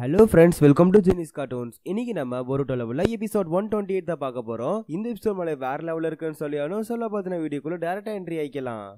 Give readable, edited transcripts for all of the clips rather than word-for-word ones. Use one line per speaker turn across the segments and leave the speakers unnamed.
Hello friends, welcome to Genius Cartoons. இன்னைக்கு நம்ம போருட்டோல உள்ள எபிசோட் 128 தான் பார்க்க போறோம். இந்த எபிசோட் மேல வேற லெவல்ல இருக்குன்னு சொல்லியானோ சொல்ல பார்த்தன வீடியோக்குள்ள டைரக்டா என்ட்ரி ஆயிக்கலாம்.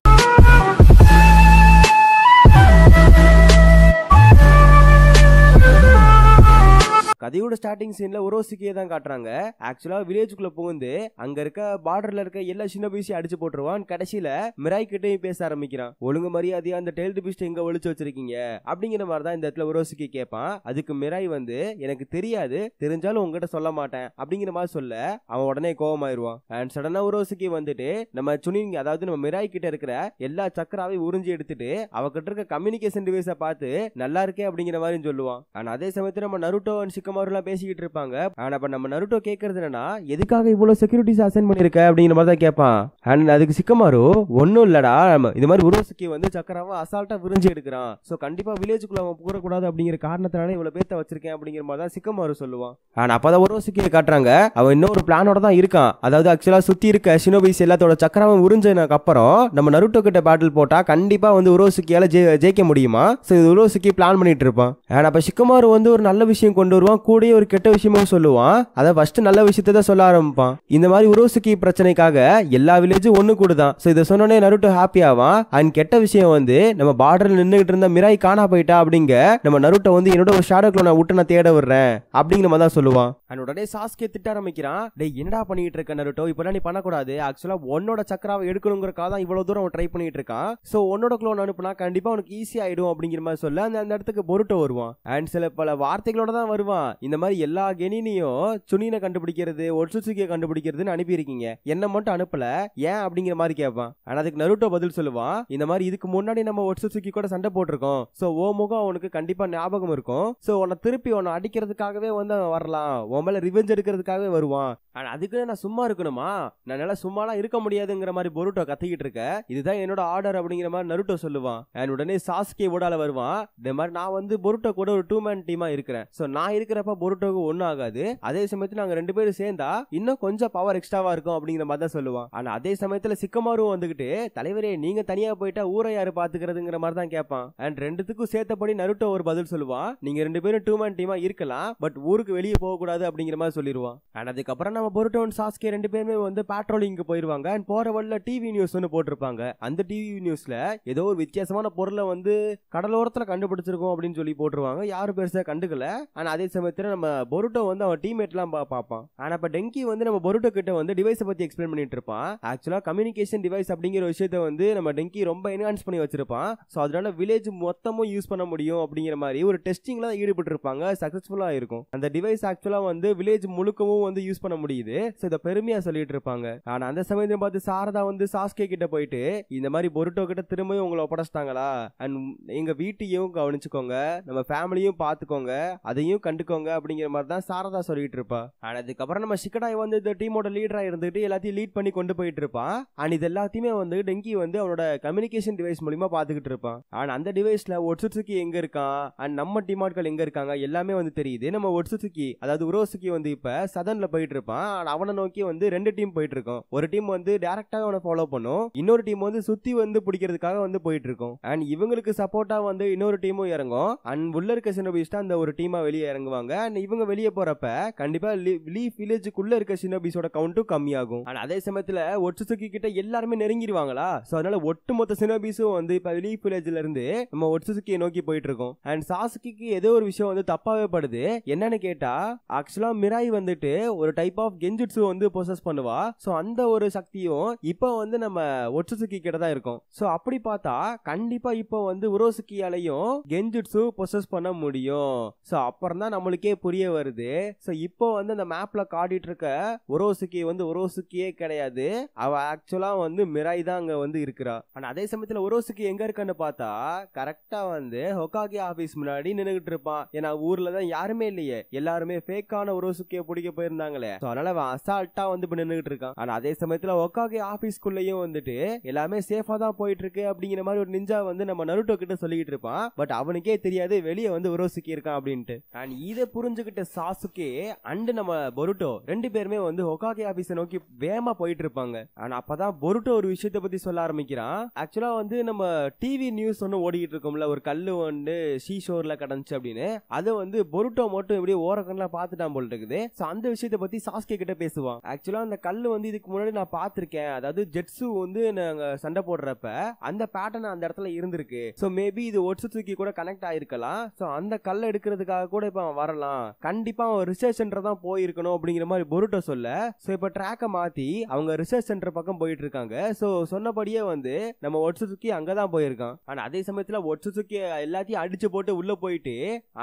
கதையோட ஸ்டார்டிங் சீன்ல உரோசிக்கியே தான் காட்டுறாங்க. ஆக்சுவலா வில்லேஜுக்குள்ள புகுந்து அங்க இருக்க பார்டர்ல இருக்க எல்லா சின்ன பீஸையும் அடிச்சு போட்டுருவான். கடைசியில மிராய் கிட்டையும் பேச ஆரம்பிக்கிறான். ஒழுங்கு மரியாதையா அந்த டெய்ல்டு பீஸ்ட் எங்க ஒளிச்சு வச்சிருக்கீங்க அப்படிங்கிற மாதிரி தான் இந்த இடத்துல உரோசிக்கி கேட்பான். அதுக்கு மிராய் வந்து எனக்கு தெரியாது, தெரிஞ்சாலும் உங்ககிட்ட சொல்ல மாட்டேன் அப்படிங்கிற மாதிரி சொல்ல அவன் உடனே கோவமாயிருவான். அண்ட் சடனா உரோசிக்கி வந்துட்டு நம்ம சுனிங், அதாவது நம்ம மிராய் கிட்ட இருக்கிற எல்லா சக்கராவையும் உறிஞ்சி எடுத்துட்டு அவகிட்ட இருக்க கம்யூனிகேஷன் டிவைஸை பார்த்து நல்லா இருக்கே அப்படிங்கிற மாதிரி சொல்லுவான். ஆனா அதே சமயத்துல நம்ம நருட்டோ சிக்கமாருலாம் பேசிக்கிட்டு இருப்பாங்க. ஆனா அப்ப நம்ம நருட்டோ கேட்கறது என்னன்னா, எதுக்காக இவ்வளவு செக்யூரிட்டிஸ் அசைன் பண்ணிருக்க அப்படிங்கிற மாதிரி தான் கேட்பான். அண்ட் அதுக்கு சிக்கமாரு ஒன்னும் இல்லடா, இது மாதிரி உரோசிக்கி வந்து சக்கராவை அசால்ட்டா விரிஞ்சு எடுக்கிறான். சோ கண்டிப்பா வில்லேஜுக்குள்ள அவன் புகழக்கூடாது அப்படிங்கிற காரணத்தினால இவ்வளவு பேத்த வச்சிருக்கேன் அப்படிங்கிற மாதிரி தான் சிக்கமாரு சொல்லுவான். ஆனா அப்பதான் உரோசிக்கியை காட்டுறாங்க. அவன் இன்னொரு பிளானோட தான் இருக்கான். அதாவது ஆக்சுவலா சுத்தி இருக்க ஷினோபிஸ் எல்லாத்தோட சக்கராவை உறிஞ்சதுக்கு அப்புறம் நம்ம நருட்டோ கிட்ட பேட்டில் போட்டா கண்டிப்பா வந்து உரோசிக்கியால ஜெயிக்க முடியுமா. சோ இது உரோசிக்கி பிளான் பண்ணிட்டு இருப்பான். ஆனா அப்ப சிக்கமாரு வந்து ஒரு நல்ல விஷயம் கொண்டு வருவான், கூடயே ஒரு கெட்ட விஷயமும் சொல்லுவான். அதை ஃபர்ஸ்ட் நல்ல விஷயத்தை தான் சொல்ல ஆரம்பிப்பான். இந்த மாதிரி உரோசிக்கி பிரச்சனைக்காக எல்லா வில்லேஜும் ஒண்ணு கூடுதான். சோ இதை சொன்னோடனே நருட்டோ ஹாப்பி ஆவான். அண்ட் கெட்ட விஷயம் வந்து நம்ம பார்டர்ல நின்றுகிட்டு இருந்த மிராய் காணா போயிட்டா அப்படிங்க நம்ம நருட்டோ வந்து என்னோட ஒரு ஷேடோ க்ளோனை விட்டு நான் தேட விடுறேன் அப்படிங்கிற மாதிரி தான் சொல்லுவான். அண்ட் உடனே சாஸ்கே திட்ட ஆரம்பிக்கிறான். டேய் என்னடா பண்ணிட்டு இருக்க நருட்டோ, இப்பெல்லாம் நீ பண்ணக்கூடாது. ஆக்சுவலா உன்னோட சக்கராவை எடுக்கணுங்கிறக்காக தான் இவ்வளவு தூரம் அவன் ட்ரை பண்ணிட்டு இருக்கான். சோ உன்னோட க்ளோன் அனுப்புனா கண்டிப்பா உனக்கு ஈஸி ஆயிடும் அப்படிங்கிற மாதிரி சொல்ல அந்த இடத்துக்கு பொருட்டோ வருவான். அண்ட் சில பல வார்த்தைகளோட தான் வருவான். இந்த மாதிரி எல்லா கெனினையும் சுனினை கண்டுபிடிக்கிறது, ஒட்சுசுகியை கண்டுபிடிக்கிறதுன்னு அனுப்பியிருக்கீங்க, என்ன மட்டும் அனுப்பல ஏன் அப்படிங்கிற மாதிரி கேட்பான். ஆனா அதுக்கு நருட்டோ பதில் சொல்லுவான், இந்த மாதிரி இதுக்கு முன்னாடி நம்ம ஒட்சுசுகி கூட சண்டை போட்டிருக்கோம். சோ ஓ முகம் அவனுக்கு கண்டிப்பா ஞாபகம் இருக்கும். சோ உன்னை திருப்பி உன்னை அடிக்கிறதுக்காகவே வந்து அவன் வரலாம், உன் மேல ரிவெஞ்ச் எடுக்கிறதுக்காகவே வருவான். ஆனா அதுக்கு நான் சும்மா இருக்கணுமா, நான் சும்மாலாம் இருக்க முடியாதுங்கிற மாதிரி பொருட்டோ கத்திக்கிட்டு இருக்க, இதுதான் என்னோட ஆர்டர் அப்படிங்கிற மாதிரி நருட்டோ சொல்லுவான். அண்ட் உடனே சாஸ்கே ஓடால வருவான். இந்த மாதிரி நான் வந்து பொருட்டோ கூட ஒரு 2 மேன் டீமா இருக்கிறேன். சோ நான் இருக்கிறப்ப பொருட்டோக்கு ஒன்னும் ஆகாது, அதே சமயத்துல நாங்க 2 பேரும் சேர்ந்தா இன்னும் கொஞ்சம் பவர் எக்ஸ்ட்ராவா இருக்கும் அப்படிங்கிற மாதிரி தான் சொல்லுவான். ஆனா அதே சமயத்துல சிக்கமாரும் வந்துகிட்டு, தலைவரே நீங்க தனியா போயிட்டா ஊரை யாரு பாத்துக்கிறதுங்கிற மாதிரி தான் கேட்பான். அண்ட் ரெண்டுத்துக்கும் சேர்த்தபடி நருட்டோ ஒரு பதில் சொல்லுவான், நீங்க 2 பேரும் 2 மேன் டீமா இருக்கலாம், பட் ஊருக்கு வெளியே போக கூடாது அப்படிங்கிற மாதிரி சொல்லிடுவான். அண்ட் அதுக்கப்புறம் நம்ம பொருட்டோ சாஸ்கே 2 பேருமே வந்து பேட்ரோலிங்க்கு போயிருவாங்க. அண்ட் போற வழியில டிவி நியூஸ் ஒன்னு போட்டிருப்பாங்க. அந்த டிவி நியூஸ்ல ஏதோ ஒரு வித்தியாசமான பொருளை வந்து கடலோரத்துல கண்டுபிடிச்சிருக்கோம் அப்படின்னு சொல்லி போட்டுருவாங்க. யாரும் பெருசா கண்டுக்கல. ஆனா அதே சமயத்துல நம்ம பொருட்டோ வந்து அவன் டீம்மேட் எல்லாம் பார்ப்பான். ஆனா இப்ப டெங்கி வந்து நம்ம பொருட்டோ கிட்ட வந்து டிவைஸை பத்தி எக்ஸ்பிளைன் பண்ணிட்டு இருப்பான். ஆக்சுவலா கம்யூனிகேஷன் டிவைஸ் அப்படிங்கிற விஷயத்த வந்து நம்ம டெங்கி ரொம்ப என்ஹான்ஸ் பண்ணி வச்சிருப்பான். சோ அதனால வில்லேஜ் மொத்தமும் யூஸ் பண்ண முடியும் அப்படிங்கிற மாதிரி ஒரு டெஸ்டிங்ல ஈடுபட்டு இருப்பாங்க. சக்சஸ்ஃபுல்லா இருக்கும். அந்த டிவைஸ் ஆக்சுவலா வந்து வில்லேஜ் முழுக்கவும் வந்து யூஸ் பண்ண முடியுது. சோ இத பெருமையா சொல்லிட்டு இருப்பாங்க. ஆனா அந்த சமயத்தை பார்த்து சாரதா வந்து சாஸ்கே கிட்ட போயிட்டு, இந்த மாதிரி பொருட்டோ கிட்ட திரும்பியும் உங்களை ஒப்படைச்சிட்டாங்களா, அண்ட் எங்க வீட்டையும் கவனிச்சுக்கோங்க, நம்ம ஃபேமிலியும் பாத்துக்கோங்க, அதையும் கண்டுக்கோங்க அப்படிங்கிற மாதிரி தான் சாரதா சொல்லிட்டு இருப்பா. ஆனா அதுக்கப்புறம் நம்ம ஷிகடாய் வந்து இந்த டீமோட லீடரா இருந்துட்டு எல்லாத்தையும் லீட் பண்ணி கொண்டு போயிட்டு இருப்பான். அண்ட் இது எல்லாத்தையுமே வந்து டெங்கி வந்து அவனோட கம்யூனிகேஷன் டிவைஸ் மூலமா பாத்துக்கிட்டு இருப்பான். ஆனா அந்த டிவைஸ்ல ஒட்சுசுகி எங்க இருக்கான் அண்ட் நம்ம டீமாட்கள் எங்க இருக்காங்க எல்லாமே வந்து தெரியுது. நம்ம ஒட்சுசுகி, அதாவது உரோசுகி வந்து இப்ப சதன்ல போயிட்டு இருப்பான். அவனை நோக்கி வந்து 2 டீம் போயிட்டு இருக்கும். ஒரு டீம் வந்து டைரக்டா அவனை ஃபாலோ பண்ணும், இன்னொரு டீம் வந்து சுத்தி வந்து பிடிக்கிறதுக்காக வந்து போயிட்டு இருக்கும். அண்ட் இவங்களுக்கு சப்போர்ட்டா வந்து இன்னொரு டீமும் இறங்கும். அண்ட் உள்ள இருக்க சினோபிஸ் அந்த ஒரு டீமா வெளியே இறங்குவாங்க. அண்ட் இவங்க வெளியே போறப்ப கண்டிப்பா லீஃப் வில்லேஜுக்குள்ள இருக்க சினோபிஸோட கவுண்ட்டும் கம்மியாகும். அண்ட் அதே சமயத்துல ஒட்சுசுகி கிட்ட எல்லாருமே நெருங்கிடுவாங்களா. சோ அதனால ஒட்டுமொத்த சினோபிஸும் வந்து இப்ப லீஃப் வில்லேஜ்ல இருந்து நம்ம ஒட்சுசுகியை நோக்கி போயிட்டு இருக்கோம். அண்ட் சாசுகிக்கு ஏதோ ஒரு விஷயம் வந்து தப்பாவே படுது. என்னன்னு கேட்டா, ஆக்சுவலா மிராய் வந்துட்டு ஒரு டைப் ஆஃப் கெஞ்சுட்சு வந்து பொசஸ் பண்ணுவா. சோ அந்த ஒரு சக்தியும் இப்போ வந்து நம்ம ஒட்சுசுகி கிட்ட தான் இருக்கும். சோ அப்படி பார்த்தா கண்டிப்பா இப்போ வந்து உரோசுகியாலையும் கெஞ்சுட்சு பொசஸ் பண்ண முடியும். சோ அப்புறம் தான் நம்மளுக்கே புரிய வருது. சோ இப்போ வந்து அந்த மேப்ல காட்டிட்டு இருக்க உரோசுகி வந்து உரோசுகியே கிடையாது, அவ ஆக்சுவலா வந்து மிராய் தான் அங்க வந்து இருக்கிறா. ஆனா அதே சமயத்துல உரோசுகி எங்க இருக்கான்னு பார்த்தா கரெக்டா வந்து ஹொகாகே ஆபீஸ் முன்னாடி நின்னுகிட்டு இருப்பான். ஏன்னா ஊர்ல தான் யாருமே இல்லையே, எல்லாருமே ஃபேக்கான உரோசுகியை பிடிக்க போயிருந்தாங்களே. சோ அதனால அவன் அசால்ட்டா வந்து நின்னுகிட்டு இருக்கான். ஆனா அதே சமயத்துல ஹொகாகே ஆபீஸ்க்குள்ளேயும் வந்துட்டு எல்லாமே சேஃபா தான் போயிட்டு இருக்கு அப்படிங்கிற மாதிரி ஒரு நிஞ்சா வந்து நம்ம நருட்டோ கிட்ட சொல்லிட்டு இருப்பான். பட் அவனுக்கே தெரியாது வெளியே வந்து உரோசுகி இருக்கான் அப்படின்ட்டு. அண்ட் இதை இதை புரிஞ்சுக்கிட்ட சாசுகே அண்ட் நம்ம பொருட்டோ ரெண்டு பேருமே வந்து ஹொகாகே ஆபீஸை நோக்கி வேகமா போயிட்டு இருப்பாங்க. ஆனா அப்பதான் பொருட்டோ ஒரு விஷயத்த பத்தி சொல்ல ஆரம்பிக்கிறான். ஆக்சுவலா வந்து நம்ம டிவி நியூஸ் ஒன்னு ஓடிட்டு இருக்கோம்ல, ஒரு கல்லு வந்து ஷீஷோர்ல கடந்துச்சு அப்படின்னு, அதை வந்து பொருட்டோ மட்டும் எப்படியே ஓரக்கண்ல பாத்துட்டான் போல இருக்குது. சோ அந்த விஷயத்தை பத்தி சாஸ்கே கிட்ட பேசுவான். ஆக்சுவலா அந்த கல்லு வந்து இதுக்கு முன்னாடி நான் பாத்திருக்கேன், அதாவது ஜெட்சு வந்து நாங்க சண்டை போடுறப்ப அந்த பேட்டர்ன் அந்த இடத்துல இருந்திருக்கு. சோ மேபி இது ஒட்சுட்சுகி கூட கனெக்ட் ஆயிருக்கலாம். சோ அந்த கல்லை எடுக்கிறதுக்காக கூட இப்ப வரலாம், கண்டிப்பா அவன் ரிசர்ச் சென்டர் தான் போயிருக்கணும் அப்படிங்கிற மாதிரி பொருட்டோ சொல்ல, சோ இப்ப ட்ராக்க மாத்தி அவங்க ரிசர்ச் சென்டர் பக்கம் போயிட்டு இருக்காங்க. சோ சொன்னபடியே வந்து நம்ம ஒட்சுட்சுகி அங்கதான் போயிருக்கான். ஆனா அதே சமயத்துல ஒட்சுட்சுகி எல்லாத்தையும் அடிச்சு போட்டு உள்ள போயிட்டு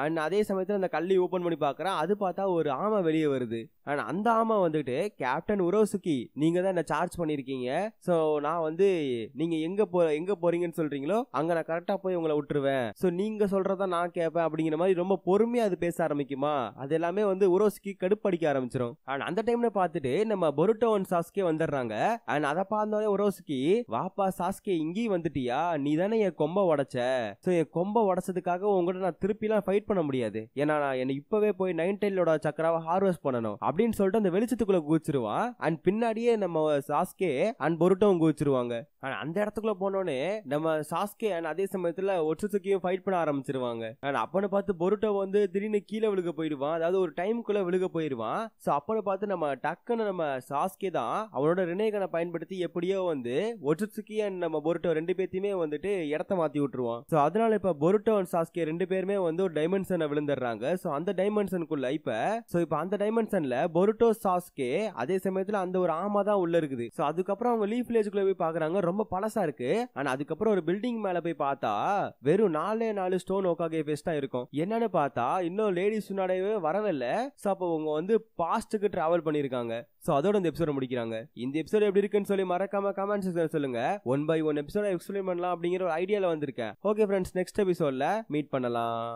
அண்ட் அதே சமயத்துல அந்த கல்லை ஓபன் பண்ணி பாக்குறான். அது பார்த்தா ஒரு ஆமை வெளியே வருது. ஆனா அந்த ஆமை வந்துட்டு, கேப்டன் உரோசுகி நீங்க தான் என்ன சார்ஜ் பண்ணிருக்கீங்க, சோ நான் வந்து நீங்க எங்க போறீங்கன்னு சொல்றீங்களோ அங்க நான் கரெக்டா போய் உங்களை விட்டுருவேன், சோ நீங்க சொல்றதா நான் கேட்பேன் அப்படிங்கிற மாதிரி ரொம்ப பொறுமையா அது பேச ஆரம்பிக்குமா. அது எல்லாமே வந்து உரோசுகி கடுப்படிக்க ஆரம்பிச்சிடும். ஆனா அந்த டைம்ல பார்த்துட்டு நம்ம பொருட்டோ அண்ட் சாஸ்கே வந்துடுறாங்க. அண்ட் அதை பார்த்தோன்னே உரோசுகி, வாப்பா சாஸ்கே இங்கேயும் வந்துட்டியா, நீ தானே என் கொம்ப உடைச்ச, சோ என் கொம்ப உடைச்சதுக்காக உங்ககிட்ட நான் திருப்பி எல்லாம் ஃபைட் பண்ண முடியாது, ஏன்னா நான் என்ன இப்பவே போய் நைன் டெயிலோட சக்கராவை ஹார்வெஸ்ட் பண்ணணும் அப்படின்னு சொல்லிட்டு அந்த வெளிச்சத்துக்குள்ள குதிச்சிருவான். அண்ட் பின்னாடியே நம்ம சாஸ்கே அண்ட் பொருட்டோவும் குதிச்சிருவாங்க. ஆனா அந்த இடத்துக்குள்ள போனோடனே நம்ம சாஸ்கே அண்ட் அதே சமயத்துல ஒட்சுட்சுகியும் ஃபைட் பண்ண ஆரம்பிச்சிருவாங்க. அண்ட் அப்பன்னு பார்த்து பொருட்டோ வந்து திடீர்னு கீழே விழுக போயிடுவான், அதாவது ஒரு டைமுக்குள்ள விழுக போயிடுவான். சோ அப்பன்னு பார்த்து நம்ம டக்குன்னு நம்ம சாஸ்கே தான் அவனோட ரினேகனை பயன்படுத்தி எப்படியோ வந்து ஒட்சுட்சுகி அண்ட் நம்ம பொருட்டோ ரெண்டு பேத்தையுமே வந்துட்டு இடத்த மாத்தி விட்டுருவான். சோ அதனால இப்ப பொருட்டோ அண்ட் சாஸ்கே ரெண்டு பேருமே வந்து ஒரு டைமென்ஷனை விழுந்துடுறாங்க. சோ அந்த டைமென்ஷனுக்குள்ள இப்ப அந்த டைமென்ஷன்ல பொருட்டோ சாஸ்கே அதே சமயத்துல அந்த ஒரு ஆமா தான் உள்ள இருக்குது. சோ அதுக்கப்புறம் அவங்க லீஃப் வில்லேஜ்க்குள்ள போய் பாக்குறாங்க, ரொம்ப பழசா இருக்கு. ஆனா அதுக்கப்புறம் ஒரு பில்டிங் மேல போய் பார்த்தா வெறும் 4 ஸ்டோன் ஹொகாகே ஃபேஸ் தான் இருக்கும். என்னன்னு பார்த்தா இன்னும் லேடிஸ் முன்னாடியே வரவே இல்ல. சோ அப்போ அவங்க வந்து பாஸ்டுக்கு டிராவல் பண்ணிருக்காங்க. சோ அதோட இந்த எபிசோட முடிக்கிறாங்க. இந்த எபிசோட் எப்படி இருக்குன்னு சொல்லி மறக்காம கமெண்ட் செக்ஷன்ல சொல்லுங்க. 1 by 1 எபிசோட எக்ஸ்பிளைன் பண்ணலாம் அப்படிங்கிற ஒரு ஐடியால வந்திருக்கேன். ஓகே ஃப்ரெண்ட்ஸ், நெக்ஸ்ட் எபிசோட்ல மீட் பண்ணலாம்.